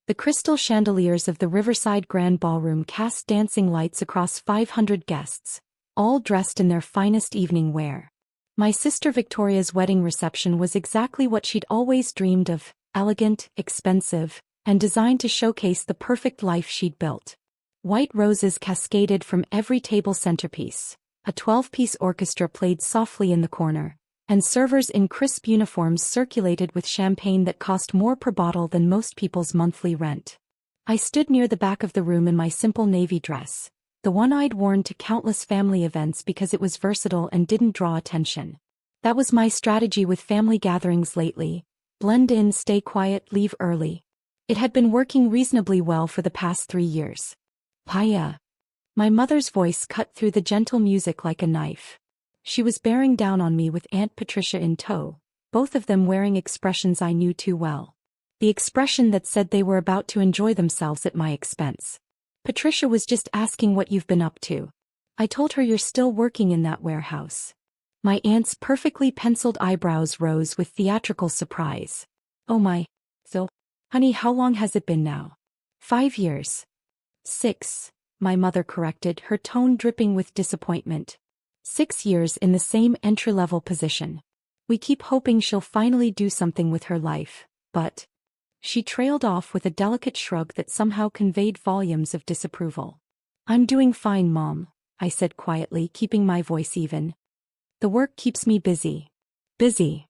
The crystal chandeliers of the Riverside Grand Ballroom cast dancing lights across 500 guests, all dressed in their finest evening wear. My sister Victoria's wedding reception was exactly what she'd always dreamed of, elegant, expensive, and designed to showcase the perfect life she'd built. White roses cascaded from every table centerpiece, a 12-piece orchestra played softly in the corner, and servers in crisp uniforms circulated with champagne that cost more per bottle than most people's monthly rent. I stood near the back of the room in my simple navy dress, the one I'd worn to countless family events because it was versatile and didn't draw attention. That was my strategy with family gatherings lately: blend in, stay quiet, leave early. It had been working reasonably well for the past 3 years. Paya. My mother's voice cut through the gentle music like a knife. She was bearing down on me with Aunt Patricia in tow, both of them wearing expressions I knew too well. The expression that said they were about to enjoy themselves at my expense. Patricia was just asking what you've been up to. I told her you're still working in that warehouse. My aunt's perfectly penciled eyebrows rose with theatrical surprise. Oh my. So, honey, how long has it been now? 5 years. 6, my mother corrected, her tone dripping with disappointment. 6 years in the same entry-level position. We keep hoping she'll finally do something with her life, but... She trailed off with a delicate shrug that somehow conveyed volumes of disapproval. I'm doing fine, Mom, I said quietly, keeping my voice even. The work keeps me busy. Busy.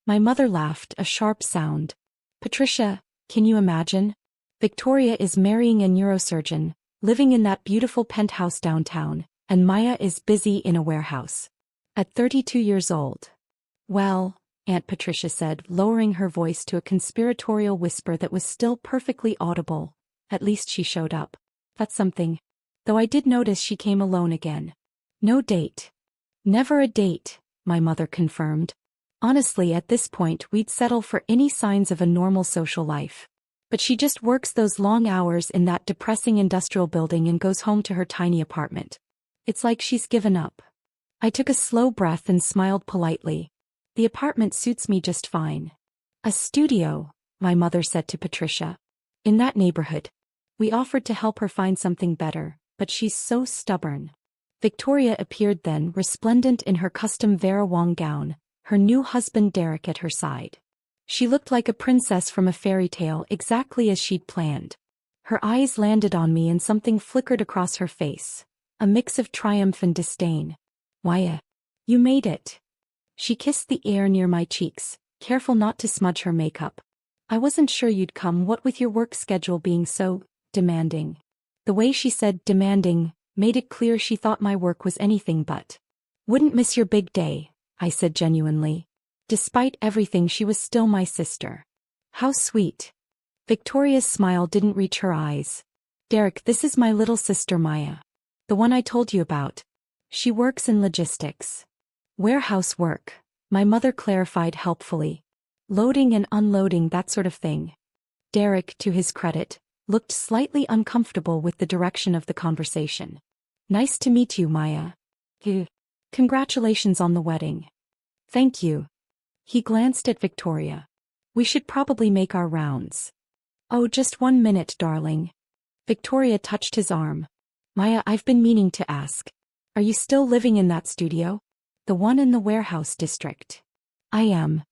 My mother laughed, a sharp sound. Patricia, can you imagine? Victoria is marrying a neurosurgeon, living in that beautiful penthouse downtown, and Maya is busy in a warehouse. At 32 years old. Well, Aunt Patricia said, lowering her voice to a conspiratorial whisper that was still perfectly audible, at least she showed up. That's something. Though I did notice she came alone again. No date. Never a date, my mother confirmed. Honestly, at this point we'd settle for any signs of a normal social life. But she just works those long hours in that depressing industrial building and goes home to her tiny apartment. It's like she's given up. I took a slow breath and smiled politely. The apartment suits me just fine. A studio, my mother said to Patricia. In that neighborhood. We offered to help her find something better, but she's so stubborn. Victoria appeared then, resplendent in her custom Vera Wang gown, her new husband Derek at her side. She looked like a princess from a fairy tale, exactly as she'd planned. Her eyes landed on me and something flickered across her face, a mix of triumph and disdain. Why, you made it. She kissed the air near my cheeks, careful not to smudge her makeup. I wasn't sure you'd come, what with your work schedule being so demanding. The way she said demanding made it clear she thought my work was anything but. Wouldn't miss your big day, I said genuinely. Despite everything, she was still my sister. How sweet. Victoria's smile didn't reach her eyes. Derek, this is my little sister Maya. The one I told you about. She works in logistics. Warehouse work, my mother clarified helpfully. Loading and unloading, that sort of thing. Derek, to his credit, looked slightly uncomfortable with the direction of the conversation. Nice to meet you, Maya. Congratulations on the wedding. Thank you. He glanced at Victoria. We should probably make our rounds. Oh, just 1 minute, darling. Victoria touched his arm. Maya, I've been meaning to ask. Are you still living in that studio? The one in the warehouse district. I am.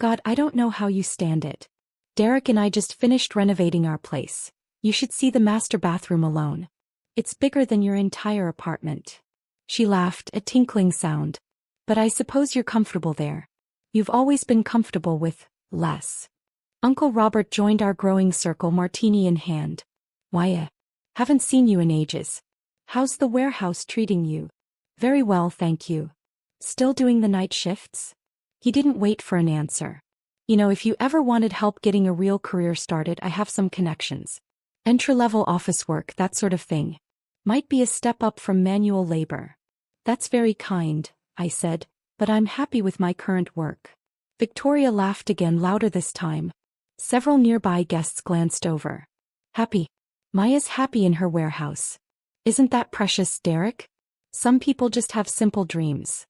God, I don't know how you stand it. Derek and I just finished renovating our place. You should see the master bathroom alone. It's bigger than your entire apartment. She laughed, a tinkling sound. But I suppose you're comfortable there. You've always been comfortable with less. Uncle Robert joined our growing circle, martini in hand. Why, haven't seen you in ages. How's the warehouse treating you? Very well, thank you. Still doing the night shifts? He didn't wait for an answer. You know, if you ever wanted help getting a real career started, I have some connections. Entry-level office work, that sort of thing. Might be a step up from manual labor. That's very kind, I said, but I'm happy with my current work. Victoria laughed again, louder this time. Several nearby guests glanced over. Happy. Maya's happy in her warehouse. Isn't that precious, Derek? Some people just have simple dreams.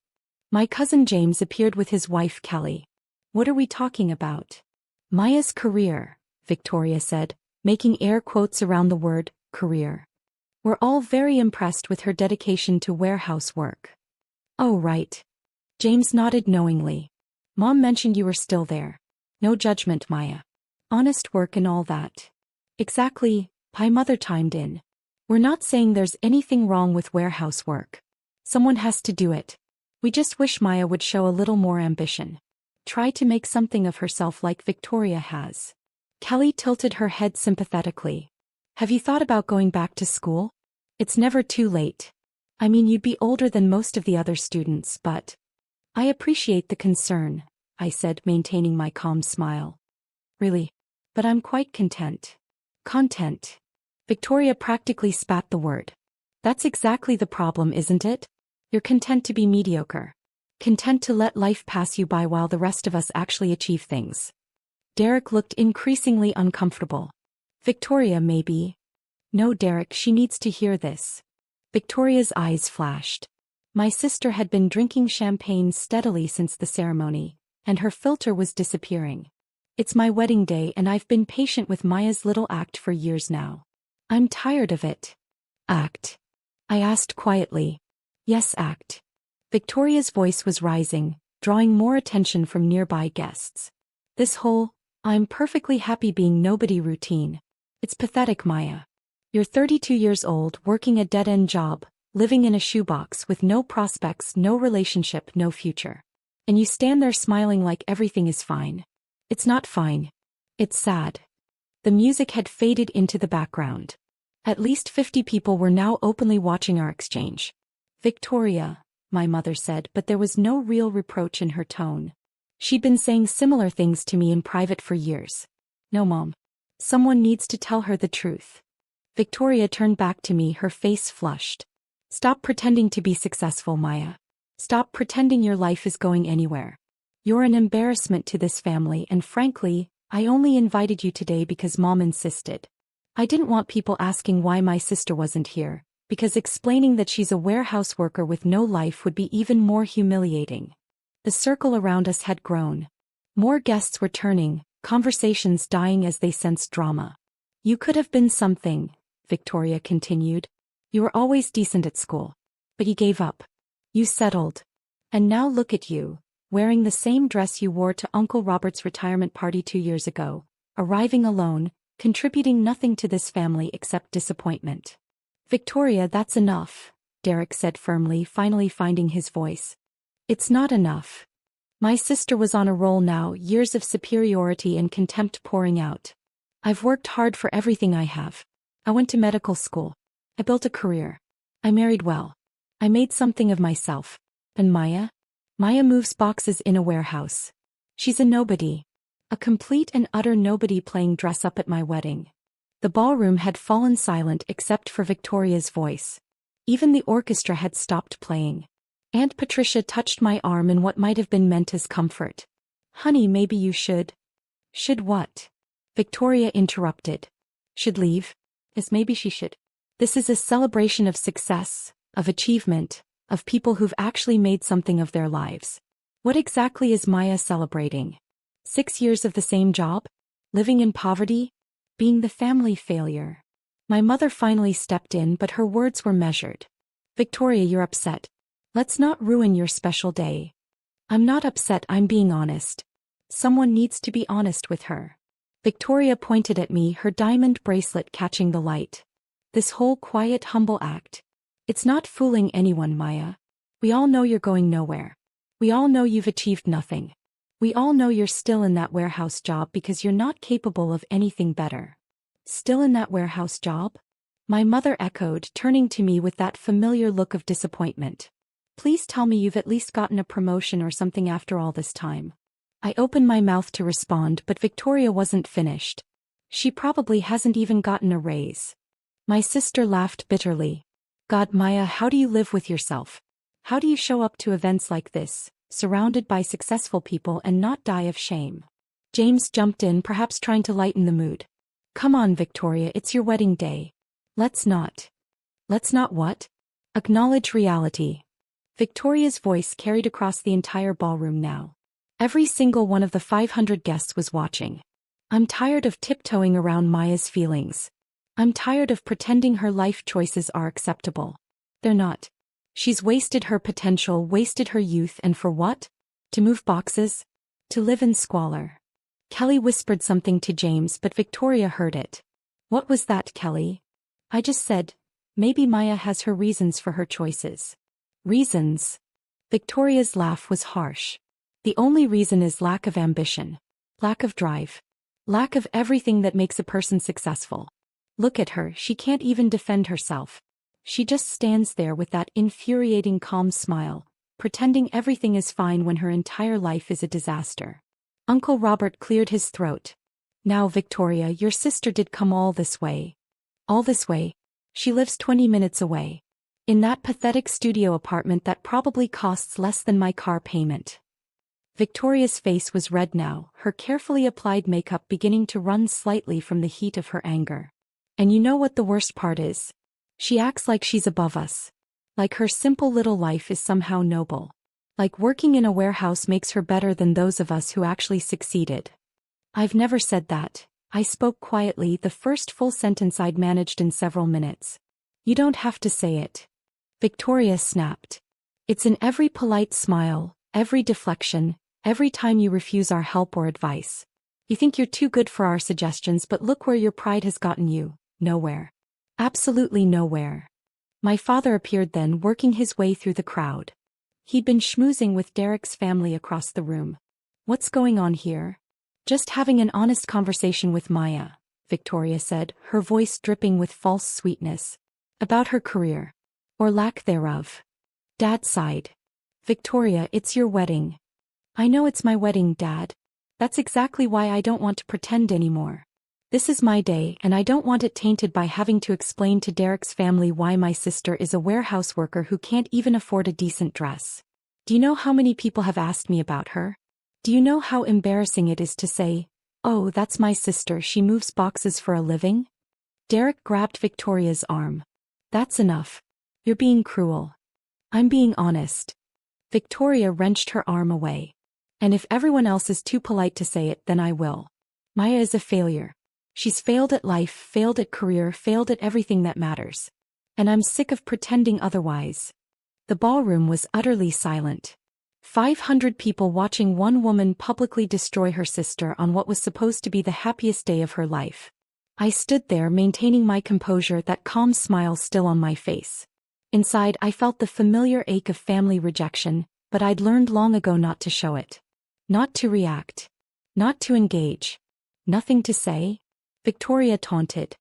My cousin James appeared with his wife Kelly. What are we talking about? Maya's career, Victoria said, making air quotes around the word career. We're all very impressed with her dedication to warehouse work. Oh, right. James nodded knowingly. Mom mentioned you were still there. No judgment, Maya. Honest work and all that. Exactly, my mother chimed in. We're not saying there's anything wrong with warehouse work. Someone has to do it. We just wish Maya would show a little more ambition. Try to make something of herself like Victoria has. Kelly tilted her head sympathetically. Have you thought about going back to school? It's never too late. I mean, you'd be older than most of the other students, but... I appreciate the concern, I said, maintaining my calm smile. Really? But I'm quite content. Content. Victoria practically spat the word. That's exactly the problem, isn't it? You're content to be mediocre. Content to let life pass you by while the rest of us actually achieve things. Derek looked increasingly uncomfortable. Victoria, maybe. No, Derek, she needs to hear this. Victoria's eyes flashed. My sister had been drinking champagne steadily since the ceremony, and her filter was disappearing. It's my wedding day and I've been patient with Maya's little act for years now. I'm tired of it. Act? I asked quietly. Yes, act. Victoria's voice was rising, drawing more attention from nearby guests. This whole, I'm perfectly happy being nobody routine. It's pathetic, Maya. You're 32 years old, working a dead-end job, living in a shoebox with no prospects, no relationship, no future. And you stand there smiling like everything is fine. It's not fine. It's sad. The music had faded into the background. At least 50 people were now openly watching our exchange. Victoria, my mother said, but there was no real reproach in her tone. She'd been saying similar things to me in private for years. No, Mom. Someone needs to tell her the truth. Victoria turned back to me, her face flushed. Stop pretending to be successful, Maya. Stop pretending your life is going anywhere. You're an embarrassment to this family, and frankly, I only invited you today because Mom insisted. I didn't want people asking why my sister wasn't here, because explaining that she's a warehouse worker with no life would be even more humiliating. The circle around us had grown. More guests were turning, conversations dying as they sensed drama. You could have been something, Victoria continued. You were always decent at school. But you gave up. You settled. And now look at you, wearing the same dress you wore to Uncle Robert's retirement party 2 years ago, arriving alone, contributing nothing to this family except disappointment. Victoria, that's enough, Derek said firmly, finally finding his voice. It's not enough. My sister was on a roll now, years of superiority and contempt pouring out. I've worked hard for everything I have. I went to medical school. I built a career. I married well. I made something of myself. And Maya? Maya moves boxes in a warehouse. She's a nobody. A complete and utter nobody playing dress-up at my wedding. The ballroom had fallen silent except for Victoria's voice. Even the orchestra had stopped playing. Aunt Patricia touched my arm in what might have been meant as comfort. Honey, maybe you should. Should what? Victoria interrupted. Should leave? Yes, maybe she should. This is a celebration of success, of achievement, of people who've actually made something of their lives. What exactly is Maya celebrating? 6 years of the same job? Living in poverty? Being the family failure? My mother finally stepped in, but her words were measured. Victoria, you're upset. Let's not ruin your special day. I'm not upset, I'm being honest. Someone needs to be honest with her. Victoria pointed at me, her diamond bracelet catching the light. This whole quiet, humble act. It's not fooling anyone, Maya. We all know you're going nowhere. We all know you've achieved nothing. We all know you're still in that warehouse job because you're not capable of anything better. Still in that warehouse job? My mother echoed, turning to me with that familiar look of disappointment. Please tell me you've at least gotten a promotion or something after all this time. I opened my mouth to respond, but Victoria wasn't finished. She probably hasn't even gotten a raise. My sister laughed bitterly. God, Maya, how do you live with yourself? How do you show up to events like this, surrounded by successful people, and not die of shame? James jumped in, perhaps trying to lighten the mood. Come on, Victoria, it's your wedding day. Let's not what? Acknowledge reality. Victoria's voice carried across the entire ballroom now. Every single one of the 500 guests was watching. I'm tired of tiptoeing around Maya's feelings. I'm tired of pretending her life choices are acceptable. They're not. She's wasted her potential, wasted her youth, and for what? To move boxes? To live in squalor. Kelly whispered something to James, but Victoria heard it. What was that, Kelly? I just said, maybe Maya has her reasons for her choices. Reasons? Victoria's laugh was harsh. The only reason is lack of ambition. Lack of drive. Lack of everything that makes a person successful. Look at her, she can't even defend herself. She just stands there with that infuriating calm smile, pretending everything is fine when her entire life is a disaster. Uncle Robert cleared his throat. Now, Victoria, your sister did come all this way. All this way? She lives 20 minutes away. In that pathetic studio apartment that probably costs less than my car payment. Victoria's face was red now, her carefully applied makeup beginning to run slightly from the heat of her anger. And you know what the worst part is? She acts like she's above us. Like her simple little life is somehow noble. Like working in a warehouse makes her better than those of us who actually succeeded. I've never said that. I spoke quietly, the first full sentence I'd managed in several minutes. You don't have to say it. Victoria snapped. It's in every polite smile, every deflection, every time you refuse our help or advice. You think you're too good for our suggestions, but look where your pride has gotten you. Nowhere. Absolutely nowhere. My father appeared then, working his way through the crowd. He'd been schmoozing with Derek's family across the room. What's going on here? Just having an honest conversation with Maya, Victoria said, her voice dripping with false sweetness. About her career. Or lack thereof. Dad sighed. Victoria, it's your wedding. I know it's my wedding, Dad. That's exactly why I don't want to pretend anymore. This is my day, and I don't want it tainted by having to explain to Derek's family why my sister is a warehouse worker who can't even afford a decent dress. Do you know how many people have asked me about her? Do you know how embarrassing it is to say, oh, that's my sister, she moves boxes for a living? Derek grabbed Victoria's arm. That's enough. You're being cruel. I'm being honest. Victoria wrenched her arm away. And if everyone else is too polite to say it, then I will. Maya is a failure. She's failed at life, failed at career, failed at everything that matters. And I'm sick of pretending otherwise. The ballroom was utterly silent. 500 people watching one woman publicly destroy her sister on what was supposed to be the happiest day of her life. I stood there maintaining my composure, that calm smile still on my face. Inside I felt the familiar ache of family rejection, but I'd learned long ago not to show it. Not to react. Not to engage. Nothing to say? Victoria taunted.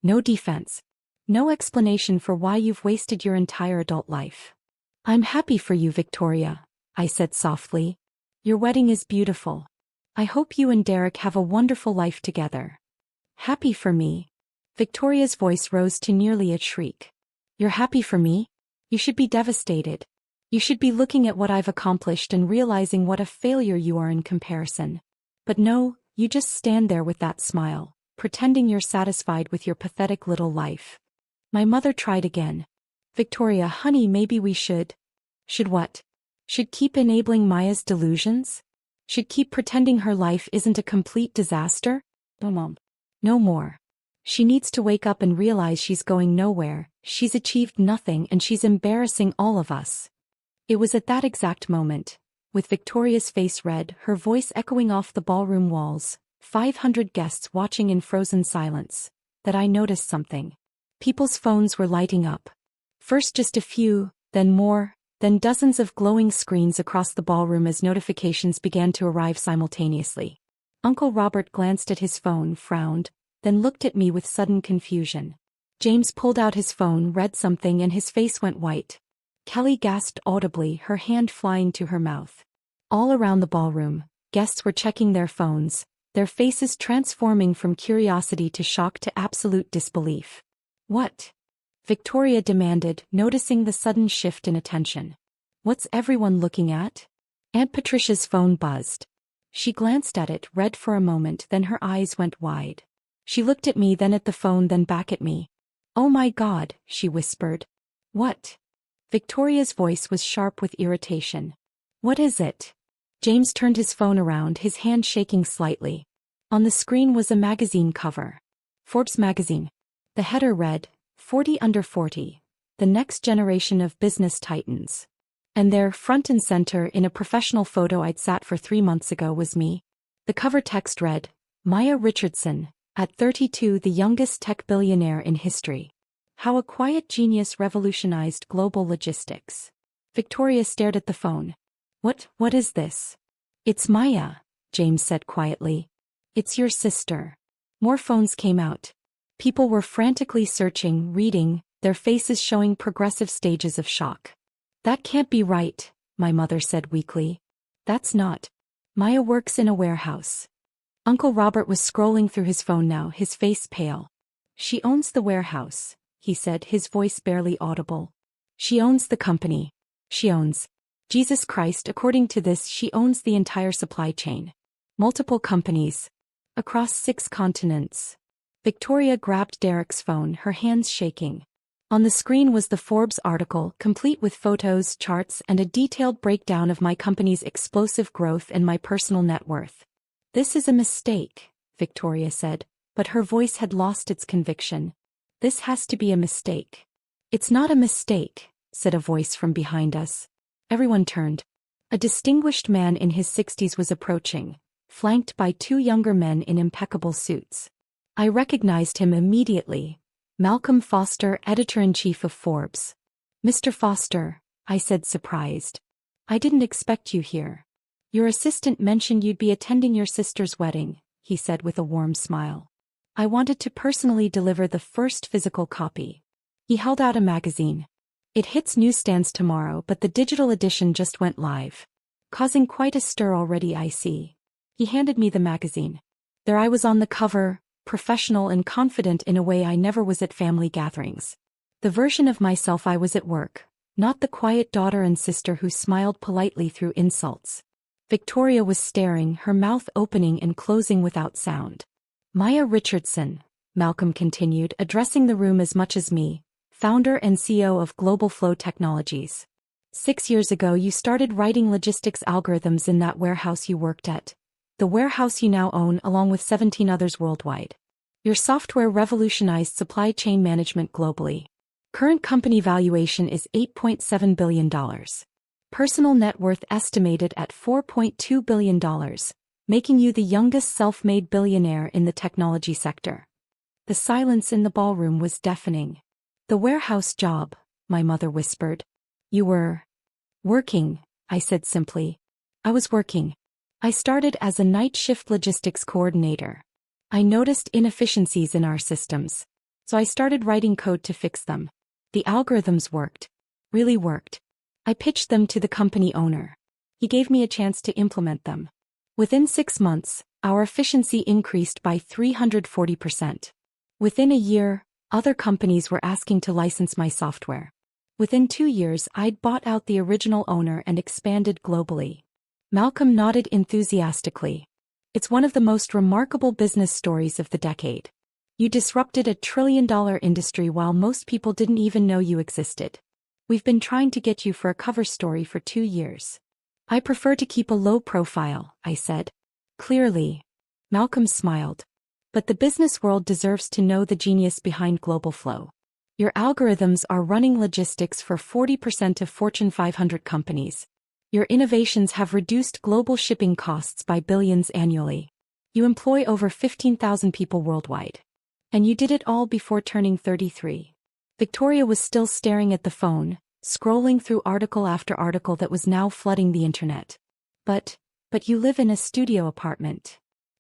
No defense. No explanation for why you've wasted your entire adult life. I'm happy for you, Victoria, I said softly. Your wedding is beautiful. I hope you and Derek have a wonderful life together. Happy for me? Victoria's voice rose to nearly a shriek. You're happy for me? You should be devastated. You should be looking at what I've accomplished and realizing what a failure you are in comparison. But no, you just stand there with that smile, pretending you're satisfied with your pathetic little life. My mother tried again. Victoria, honey, maybe we should. Should what? Should keep enabling Maya's delusions? Should keep pretending her life isn't a complete disaster? No, Mom. No more. She needs to wake up and realize she's going nowhere, she's achieved nothing, and she's embarrassing all of us. It was at that exact moment, with Victoria's face red, her voice echoing off the ballroom walls, 500 guests watching in frozen silence, that I noticed something. People's phones were lighting up. First just a few, then more, then dozens of glowing screens across the ballroom as notifications began to arrive simultaneously. Uncle Robert glanced at his phone, frowned, then looked at me with sudden confusion. James pulled out his phone, read something, and his face went white. Kelly gasped audibly, her hand flying to her mouth. All around the ballroom, guests were checking their phones, their faces transforming from curiosity to shock to absolute disbelief. What? Victoria demanded, noticing the sudden shift in attention. What's everyone looking at? Aunt Patricia's phone buzzed. She glanced at it, read for a moment, then her eyes went wide. She looked at me, then at the phone, then back at me. Oh my God, she whispered. What? Victoria's voice was sharp with irritation. What is it? James turned his phone around, his hand shaking slightly. On the screen was a magazine cover. Forbes magazine. The header read, 40 under 40, the next generation of business titans. And there, front and center in a professional photo I'd sat for 3 months ago, was me. The cover text read, Maya Richardson, at 32 the youngest tech billionaire in history. How a quiet genius revolutionized global logistics. Victoria stared at the phone. What is this? It's Maya, James said quietly. It's your sister. More phones came out. People were frantically searching, reading, their faces showing progressive stages of shock. That can't be right, my mother said weakly. That's not. Maya works in a warehouse. Uncle Robert was scrolling through his phone now, his face pale. She owns the warehouse, he said, his voice barely audible. She owns the company. She owns. Jesus Christ, according to this, she owns the entire supply chain. Multiple companies. Across 6 continents. Victoria grabbed Derek's phone, her hands shaking. On the screen was the Forbes article, complete with photos, charts, and a detailed breakdown of my company's explosive growth and my personal net worth. This is a mistake, Victoria said, but her voice had lost its conviction. This has to be a mistake. It's not a mistake, said a voice from behind us. Everyone turned. A distinguished man in his 60s was approaching, flanked by 2 younger men in impeccable suits. I recognized him immediately. Malcolm Foster, editor-in-chief of Forbes. Mr. Foster, I said, surprised. I didn't expect you here. Your assistant mentioned you'd be attending your sister's wedding, he said with a warm smile. I wanted to personally deliver the first physical copy. He held out a magazine. It hits newsstands tomorrow, but the digital edition just went live. Causing quite a stir already, I see. He handed me the magazine. There I was on the cover, professional and confident in a way I never was at family gatherings. The version of myself I was at work, not the quiet daughter and sister who smiled politely through insults. Victoria was staring, her mouth opening and closing without sound. Maya Richardson, Malcolm continued, addressing the room as much as me, founder and CEO of Global Flow Technologies. 6 years ago you started writing logistics algorithms in that warehouse you worked at. The warehouse you now own along with 17 others worldwide. Your software revolutionized supply chain management globally. Current company valuation is $8.7 billion. Personal net worth estimated at $4.2 billion, making you the youngest self-made billionaire in the technology sector. The silence in the ballroom was deafening. The warehouse job, my mother whispered. You were working, I said simply. I was working. I started as a night shift logistics coordinator. I noticed inefficiencies in our systems, so I started writing code to fix them. The algorithms worked. Really worked. I pitched them to the company owner. He gave me a chance to implement them. Within 6 months, our efficiency increased by 340%. Within a year, other companies were asking to license my software. Within 2 years, I'd bought out the original owner and expanded globally. Malcolm nodded enthusiastically. It's one of the most remarkable business stories of the decade. You disrupted a $1 trillion industry while most people didn't even know you existed. We've been trying to get you for a cover story for 2 years. I prefer to keep a low profile, I said. Clearly. Malcolm smiled. But the business world deserves to know the genius behind Global Flow. Your algorithms are running logistics for 40% of Fortune 500 companies. Your innovations have reduced global shipping costs by billions annually. You employ over 15,000 people worldwide. And you did it all before turning 33. Victoria was still staring at the phone, scrolling through article after article that was now flooding the internet. But you live in a studio apartment.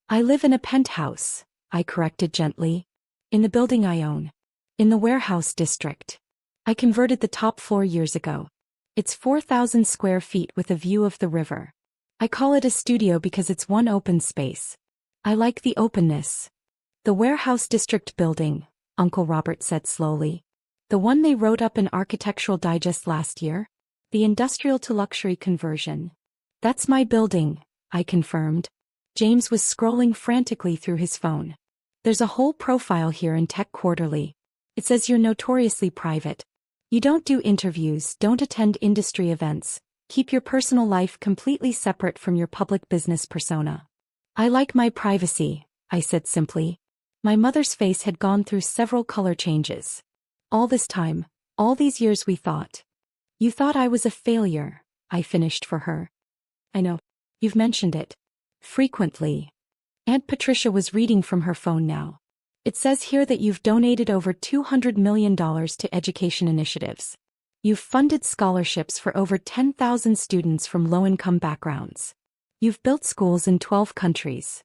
I live in a penthouse, I corrected gently. In the building I own. In the warehouse district. I converted the top floor years ago. It's 4,000 square feet with a view of the river. I call it a studio because it's one open space. I like the openness. The warehouse district building, Uncle Robert said slowly. The one they wrote up in Architectural Digest last year? The industrial to luxury conversion. That's my building, I confirmed. James was scrolling frantically through his phone. There's a whole profile here in Tech Quarterly. It says you're notoriously private. You don't do interviews, don't attend industry events, keep your personal life completely separate from your public business persona. I like my privacy, I said simply. My mother's face had gone through several color changes. All this time, all these years we thought. You thought I was a failure, I finished for her. I know. You've mentioned it. Frequently. Aunt Patricia was reading from her phone now. It says here that you've donated over $200 million to education initiatives. You've funded scholarships for over 10,000 students from low-income backgrounds. You've built schools in 12 countries.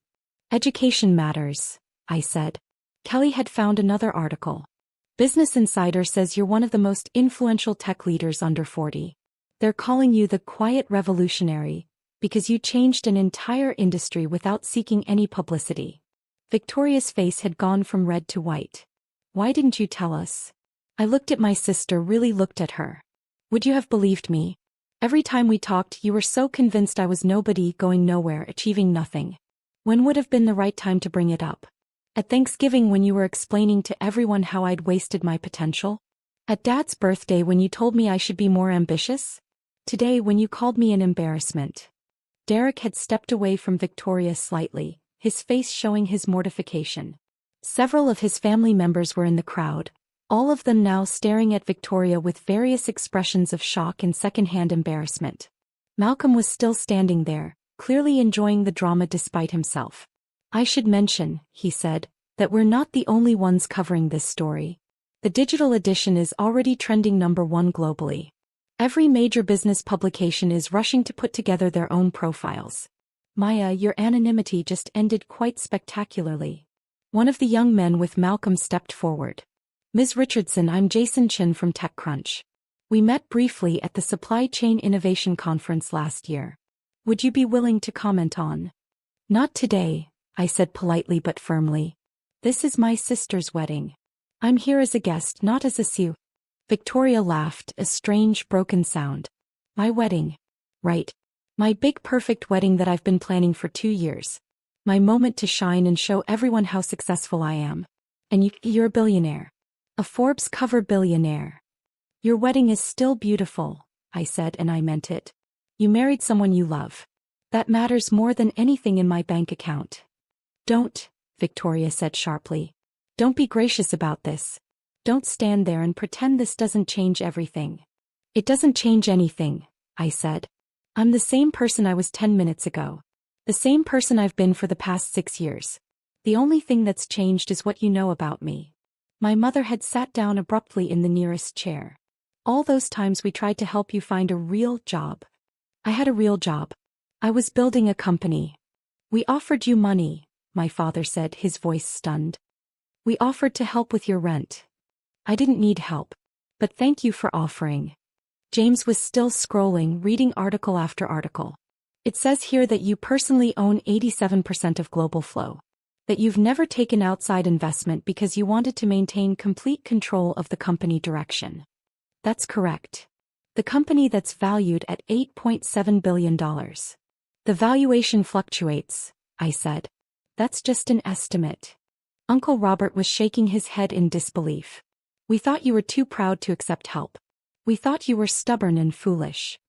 Education matters, I said. Kelly had found another article. Business Insider says you're one of the most influential tech leaders under 40. They're calling you the quiet revolutionary, because you changed an entire industry without seeking any publicity. Victoria's face had gone from red to white. Why didn't you tell us? I looked at my sister, really looked at her. Would you have believed me? Every time we talked, you were so convinced I was nobody, going nowhere, achieving nothing. When would have been the right time to bring it up? At Thanksgiving when you were explaining to everyone how I'd wasted my potential? At Dad's birthday when you told me I should be more ambitious? Today when you called me an embarrassment. Derek had stepped away from Victoria slightly, his face showing his mortification. Several of his family members were in the crowd, all of them now staring at Victoria with various expressions of shock and second-hand embarrassment. Malcolm was still standing there, clearly enjoying the drama despite himself. I should mention, he said, that we're not the only ones covering this story. The digital edition is already trending #1 globally. Every major business publication is rushing to put together their own profiles. Maya, your anonymity just ended quite spectacularly. One of the young men with Malcolm stepped forward. Ms. Richardson, I'm Jason Chin from TechCrunch. We met briefly at the Supply Chain Innovation Conference last year. Would you be willing to comment on? Not today, I said politely but firmly. This is my sister's wedding. I'm here as a guest, not as a CEO. Victoria laughed, a strange, broken sound. My wedding. Right. My big perfect wedding that I've been planning for 2 years. My moment to shine and show everyone how successful I am. And you're a billionaire. A Forbes cover billionaire. Your wedding is still beautiful, I said, and I meant it. You married someone you love. That matters more than anything in my bank account. Don't, Victoria said sharply. Don't be gracious about this. Don't stand there and pretend this doesn't change everything. It doesn't change anything, I said. I'm the same person I was 10 minutes ago. The same person I've been for the past 6 years. The only thing that's changed is what you know about me. My mother had sat down abruptly in the nearest chair. All those times we tried to help you find a real job. I had a real job. I was building a company. We offered you money, my father said, his voice stunned. We offered to help with your rent. I didn't need help. But thank you for offering. James was still scrolling, reading article after article. It says here that you personally own 87% of Global Flow. That you've never taken outside investment because you wanted to maintain complete control of the company direction. That's correct. The company that's valued at $8.7 billion. The valuation fluctuates, I said. That's just an estimate. Uncle Robert was shaking his head in disbelief. We thought you were too proud to accept help. We thought you were stubborn and foolish.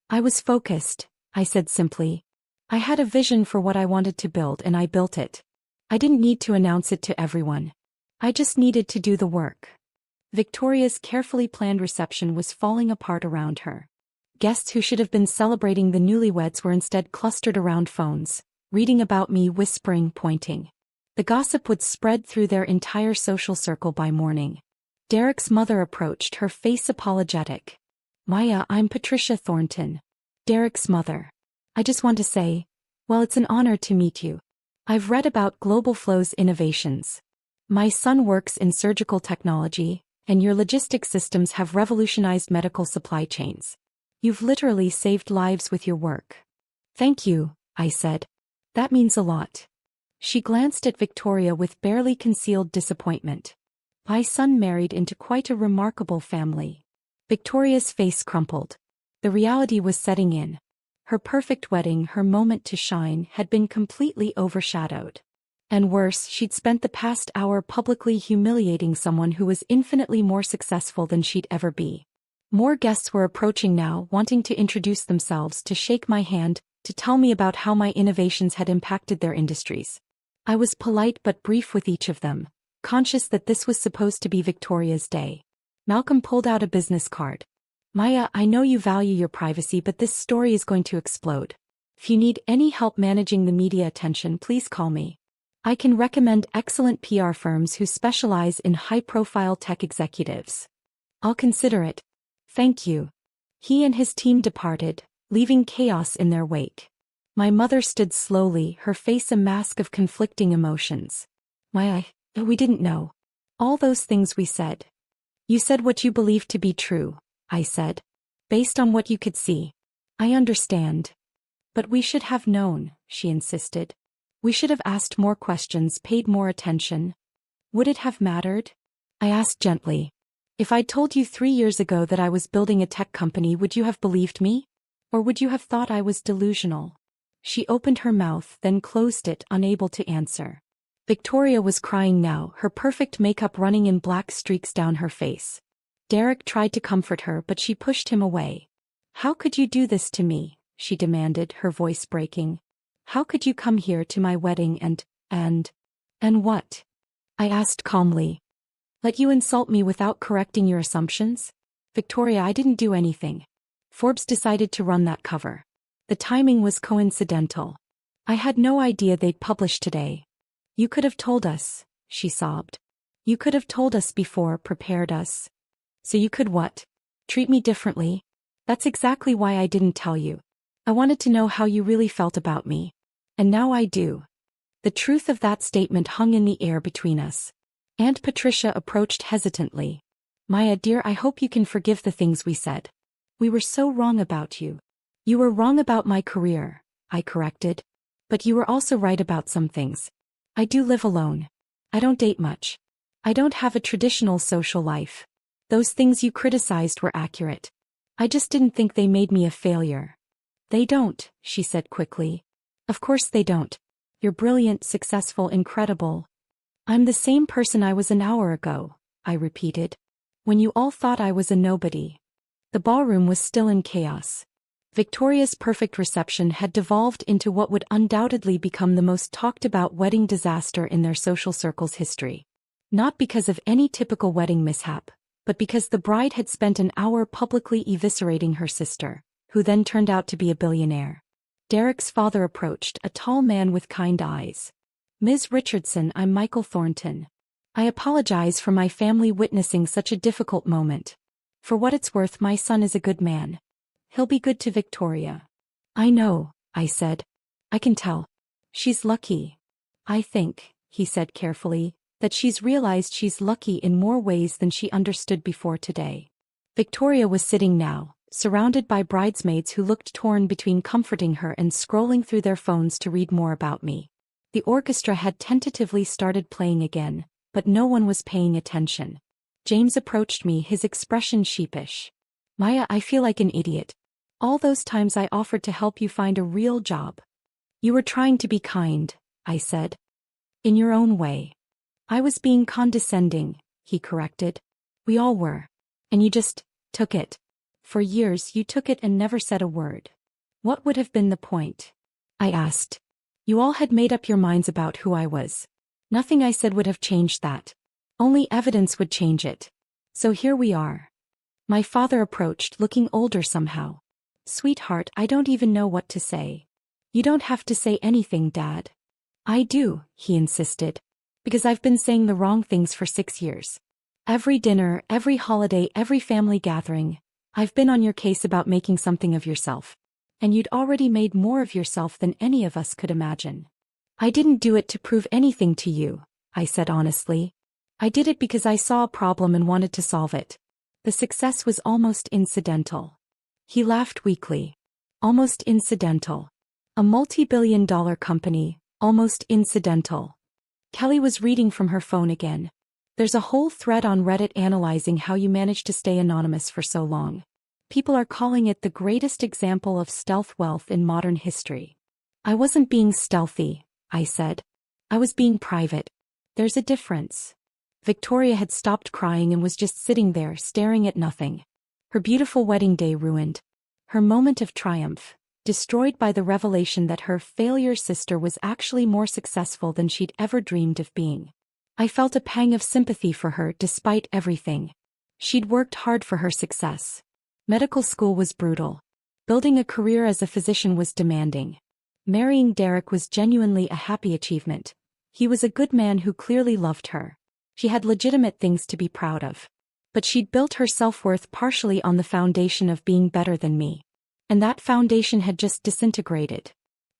I was focused, I said simply. I had a vision for what I wanted to build and I built it. I didn't need to announce it to everyone. I just needed to do the work. Victoria's carefully planned reception was falling apart around her. Guests who should have been celebrating the newlyweds were instead clustered around phones, reading about me, whispering, pointing. The gossip would spread through their entire social circle by morning. Derek's mother approached, her face apologetic. Maya, I'm Patricia Thornton. Derek's mother. I just want to say, well, it's an honor to meet you. I've read about Global Flow's innovations. My son works in surgical technology, and your logistics systems have revolutionized medical supply chains. You've literally saved lives with your work. Thank you, I said. That means a lot. She glanced at Victoria with barely concealed disappointment. My son married into quite a remarkable family. Victoria's face crumpled. The reality was setting in. Her perfect wedding, her moment to shine, had been completely overshadowed. And worse, she'd spent the past hour publicly humiliating someone who was infinitely more successful than she'd ever be. More guests were approaching now, wanting to introduce themselves, to shake my hand, to tell me about how my innovations had impacted their industries. I was polite but brief with each of them, conscious that this was supposed to be Victoria's day. Malcolm pulled out a business card. Maya, I know you value your privacy, but this story is going to explode. If you need any help managing the media attention, please call me. I can recommend excellent PR firms who specialize in high-profile tech executives. I'll consider it. Thank you. He and his team departed, leaving chaos in their wake. My mother stood slowly, her face a mask of conflicting emotions. Maya, we didn't know. All those things we said. You said what you believed to be true, I said. Based on what you could see. I understand. But we should have known, she insisted. We should have asked more questions, paid more attention. Would it have mattered? I asked gently. If I'd told you 3 years ago that I was building a tech company, would you have believed me? Or would you have thought I was delusional? She opened her mouth, then closed it, unable to answer. Victoria was crying now, her perfect makeup running in black streaks down her face. Derek tried to comfort her, but she pushed him away. How could you do this to me? She demanded, her voice breaking. How could you come here to my wedding and what? I asked calmly. Let you insult me without correcting your assumptions? Victoria, I didn't do anything. Forbes decided to run that cover. The timing was coincidental. I had no idea they'd publish today. You could have told us, she sobbed. You could have told us before, prepared us. So you could what? Treat me differently? That's exactly why I didn't tell you. I wanted to know how you really felt about me. And now I do. The truth of that statement hung in the air between us. Aunt Patricia approached hesitantly. Maya dear, I hope you can forgive the things we said. We were so wrong about you. You were wrong about my career, I corrected. But you were also right about some things. I do live alone. I don't date much. I don't have a traditional social life. Those things you criticized were accurate. I just didn't think they made me a failure. They don't, she said quickly. Of course they don't. You're brilliant, successful, incredible. I'm the same person I was an hour ago, I repeated. When you all thought I was a nobody. The ballroom was still in chaos. Victoria's perfect reception had devolved into what would undoubtedly become the most talked-about wedding disaster in their social circle's history. Not because of any typical wedding mishap, but because the bride had spent an hour publicly eviscerating her sister, who then turned out to be a billionaire. Derek's father approached, a tall man with kind eyes. Ms. Richardson, I'm Michael Thornton. I apologize for my family witnessing such a difficult moment. For what it's worth, my son is a good man. He'll be good to Victoria. I know, I said. I can tell. She's lucky. I think, he said carefully, that she's realized she's lucky in more ways than she understood before today. Victoria was sitting now, surrounded by bridesmaids who looked torn between comforting her and scrolling through their phones to read more about me. The orchestra had tentatively started playing again, but no one was paying attention. James approached me, his expression sheepish. Maya, I feel like an idiot. All those times I offered to help you find a real job. You were trying to be kind, I said. In your own way. I was being condescending, he corrected. We all were. And you just took it. For years you took it and never said a word. What would have been the point? I asked. You all had made up your minds about who I was. Nothing I said would have changed that. Only evidence would change it. So here we are. My father approached, looking older somehow. Sweetheart, I don't even know what to say. You don't have to say anything, Dad. I do, he insisted. Because I've been saying the wrong things for 6 years. Every dinner, every holiday, every family gathering, I've been on your case about making something of yourself. And you'd already made more of yourself than any of us could imagine. I didn't do it to prove anything to you, I said honestly. I did it because I saw a problem and wanted to solve it. The success was almost incidental. He laughed weakly. Almost incidental. A multi-billion-dollar company, almost incidental. Kelly was reading from her phone again. There's a whole thread on Reddit analyzing how you managed to stay anonymous for so long. People are calling it the greatest example of stealth wealth in modern history. I wasn't being stealthy, I said. I was being private. There's a difference. Victoria had stopped crying and was just sitting there staring at nothing. Her beautiful wedding day ruined. Her moment of triumph, destroyed by the revelation that her failure sister was actually more successful than she'd ever dreamed of being. I felt a pang of sympathy for her despite everything. She'd worked hard for her success. Medical school was brutal. Building a career as a physician was demanding. Marrying Derek was genuinely a happy achievement. He was a good man who clearly loved her. She had legitimate things to be proud of. But she'd built her self-worth partially on the foundation of being better than me. And that foundation had just disintegrated.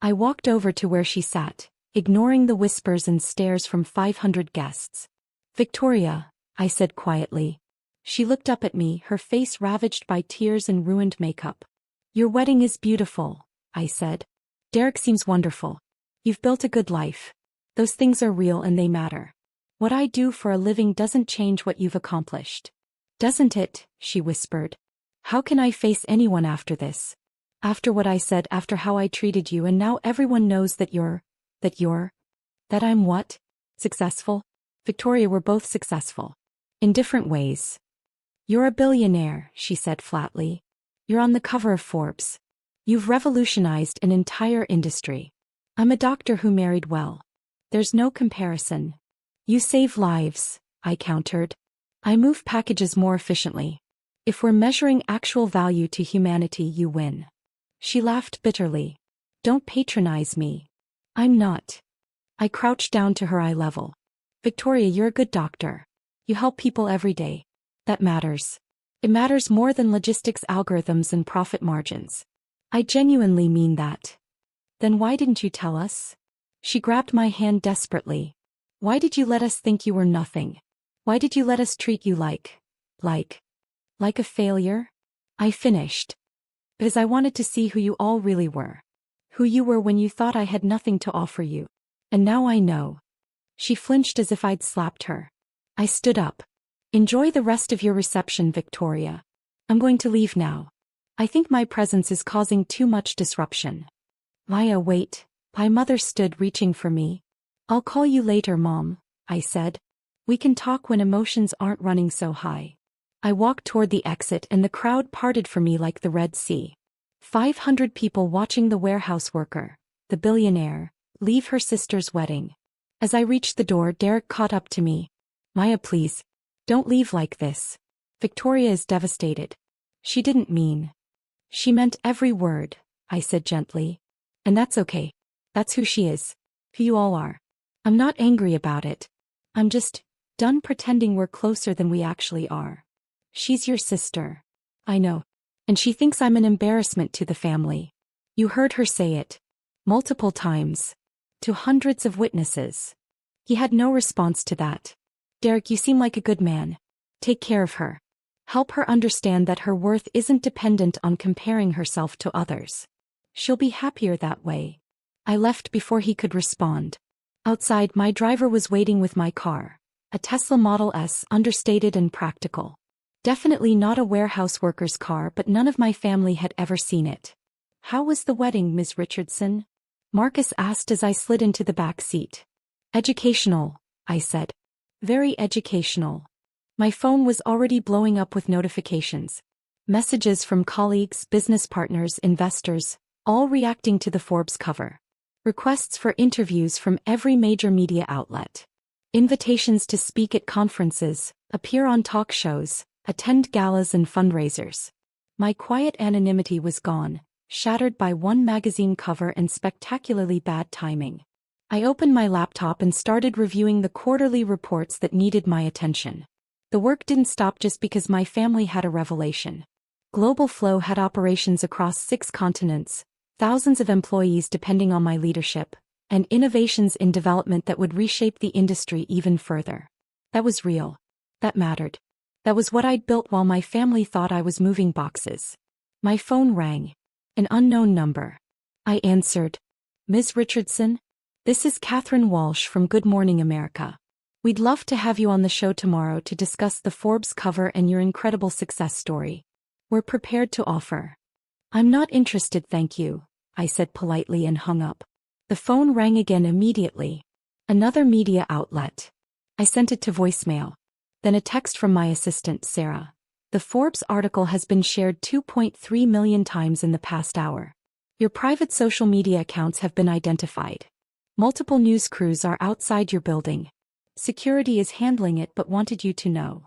I walked over to where she sat, ignoring the whispers and stares from 500 guests. "Victoria," I said quietly. She looked up at me, her face ravaged by tears and ruined makeup. "Your wedding is beautiful," I said. "Derek seems wonderful. You've built a good life. Those things are real and they matter. What I do for a living doesn't change what you've accomplished." "Doesn't it?" she whispered. "How can I face anyone after this? After what I said, after how I treated you, and now everyone knows that I'm what? Successful?" "Victoria, we're both successful. In different ways." "You're a billionaire," she said flatly. "You're on the cover of Forbes. You've revolutionized an entire industry. I'm a doctor who married well. There's no comparison. You save lives," I countered. "I move packages more efficiently. If we're measuring actual value to humanity, you win." She laughed bitterly. "Don't patronize me. I'm not." I crouched down to her eye level. "Victoria, you're a good doctor. You help people every day. That matters. It matters more than logistics, algorithms, and profit margins. I genuinely mean that." "Then why didn't you tell us?" She grabbed my hand desperately. "Why did you let us think you were nothing? Why did you let us treat you like a failure?" I finished. "Because I wanted to see who you all really were. Who you were when you thought I had nothing to offer you. And now I know." She flinched as if I'd slapped her. I stood up. "Enjoy the rest of your reception, Victoria. I'm going to leave now. I think my presence is causing too much disruption." "Maya, wait." My mother stood, reaching for me. "I'll call you later, Mom," I said. "We can talk when emotions aren't running so high." I walked toward the exit and the crowd parted for me like the Red Sea. 500 people watching the warehouse worker, the billionaire, leave her sister's wedding. As I reached the door, Derek caught up to me. "Maya, please. Don't leave like this. Victoria is devastated." "She didn't mean." "She meant every word," I said gently. "And that's okay. That's who she is. Who you all are. I'm not angry about it. I'm just done pretending we're closer than we actually are. She's your sister. I know. And she thinks I'm an embarrassment to the family." You heard her say it. Multiple times. To hundreds of witnesses. He had no response to that. "Derek, you seem like a good man. Take care of her. Help her understand that her worth isn't dependent on comparing herself to others. She'll be happier that way." I left before he could respond. Outside, my driver was waiting with my car. A Tesla Model S, understated and practical. Definitely not a warehouse worker's car, but none of my family had ever seen it. "How was the wedding, Ms. Richardson?" Marcus asked as I slid into the back seat. "Educational," I said. "Very educational." My phone was already blowing up with notifications. Messages from colleagues, business partners, investors, all reacting to the Forbes cover. Requests for interviews from every major media outlet. Invitations to speak at conferences, appear on talk shows, attend galas and fundraisers. My quiet anonymity was gone, shattered by one magazine cover and spectacularly bad timing. I opened my laptop and started reviewing the quarterly reports that needed my attention. The work didn't stop just because my family had a revelation. Global Flow had operations across 6 continents, thousands of employees depending on my leadership, and innovations in development that would reshape the industry even further. That was real. That mattered. That was what I'd built while my family thought I was moving boxes. My phone rang. An unknown number. I answered. "Ms. Richardson? This is Catherine Walsh from Good Morning America. We'd love to have you on the show tomorrow to discuss the Forbes cover and your incredible success story. We're prepared to offer." "I'm not interested, thank you," I said politely and hung up. The phone rang again immediately. Another media outlet. I sent it to voicemail. Then a text from my assistant, Sarah. "The Forbes article has been shared 2.3 million times in the past hour. Your private social media accounts have been identified. Multiple news crews are outside your building. Security is handling it but wanted you to know.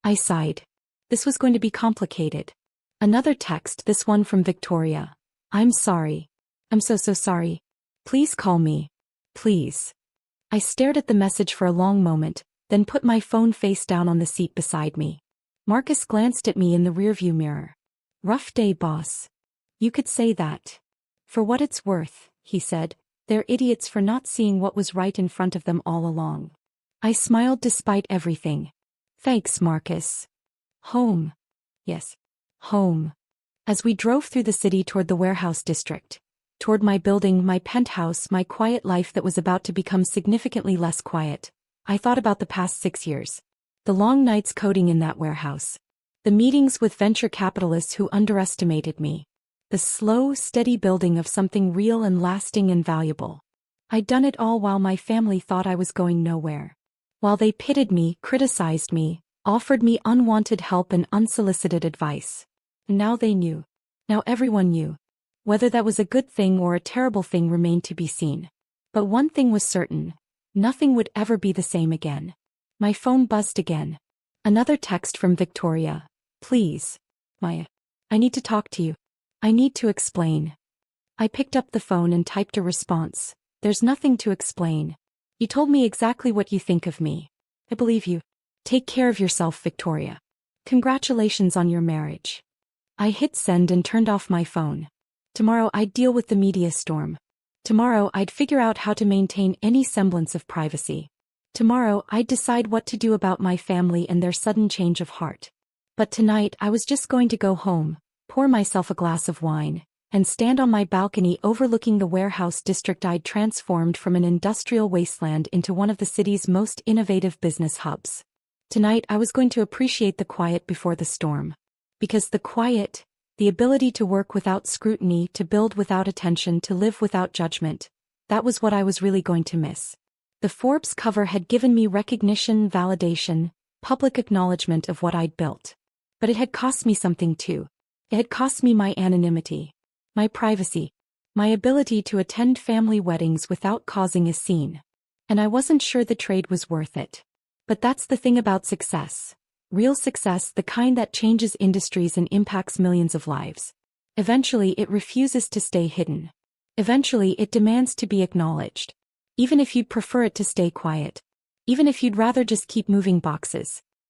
I sighed. This was going to be complicated. Another text, this one from Victoria. I'm sorry. I'm so sorry. Please call me. Please. I stared at the message for a long moment, then put my phone face down on the seat beside me. Marcus glanced at me in the rearview mirror. Rough day, boss. You could say that. For what it's worth, he said, they're idiots for not seeing what was right in front of them all along. I smiled despite everything. Thanks, Marcus. Home. Yes. Home. As we drove through the city toward the warehouse district, toward my building, my penthouse, my quiet life that was about to become significantly less quiet, I thought about the past 6 years. The long nights coding in that warehouse. The meetings with venture capitalists who underestimated me. The slow, steady building of something real and lasting and valuable. I'd done it all while my family thought I was going nowhere. While they pitied me, criticized me, offered me unwanted help and unsolicited advice. And now they knew. Now everyone knew. Whether that was a good thing or a terrible thing remained to be seen. But one thing was certain. Nothing would ever be the same again. My phone buzzed again. Another text from Victoria. Please. Maya. I need to talk to you. I need to explain. I picked up the phone and typed a response. There's nothing to explain. You told me exactly what you think of me. I believe you. Take care of yourself, Victoria. Congratulations on your marriage. I hit send and turned off my phone. Tomorrow I'd deal with the media storm. Tomorrow I'd figure out how to maintain any semblance of privacy. Tomorrow I'd decide what to do about my family and their sudden change of heart. But tonight I was just going to go home, pour myself a glass of wine, and stand on my balcony overlooking the warehouse district I'd transformed from an industrial wasteland into one of the city's most innovative business hubs. Tonight I was going to appreciate the quiet before the storm. Because the quiet, the ability to work without scrutiny, to build without attention, to live without judgment, that was what I was really going to miss. The Forbes cover had given me recognition, validation, public acknowledgement of what I'd built. But it had cost me something too. It had cost me my anonymity, my privacy, my ability to attend family weddings without causing a scene. And I wasn't sure the trade was worth it. But that's the thing about success. Real success, the kind that changes industries and impacts millions of lives. Eventually it refuses to stay hidden. Eventually it demands to be acknowledged. Even if you'd prefer it to stay quiet. Even if you'd rather just keep moving boxes.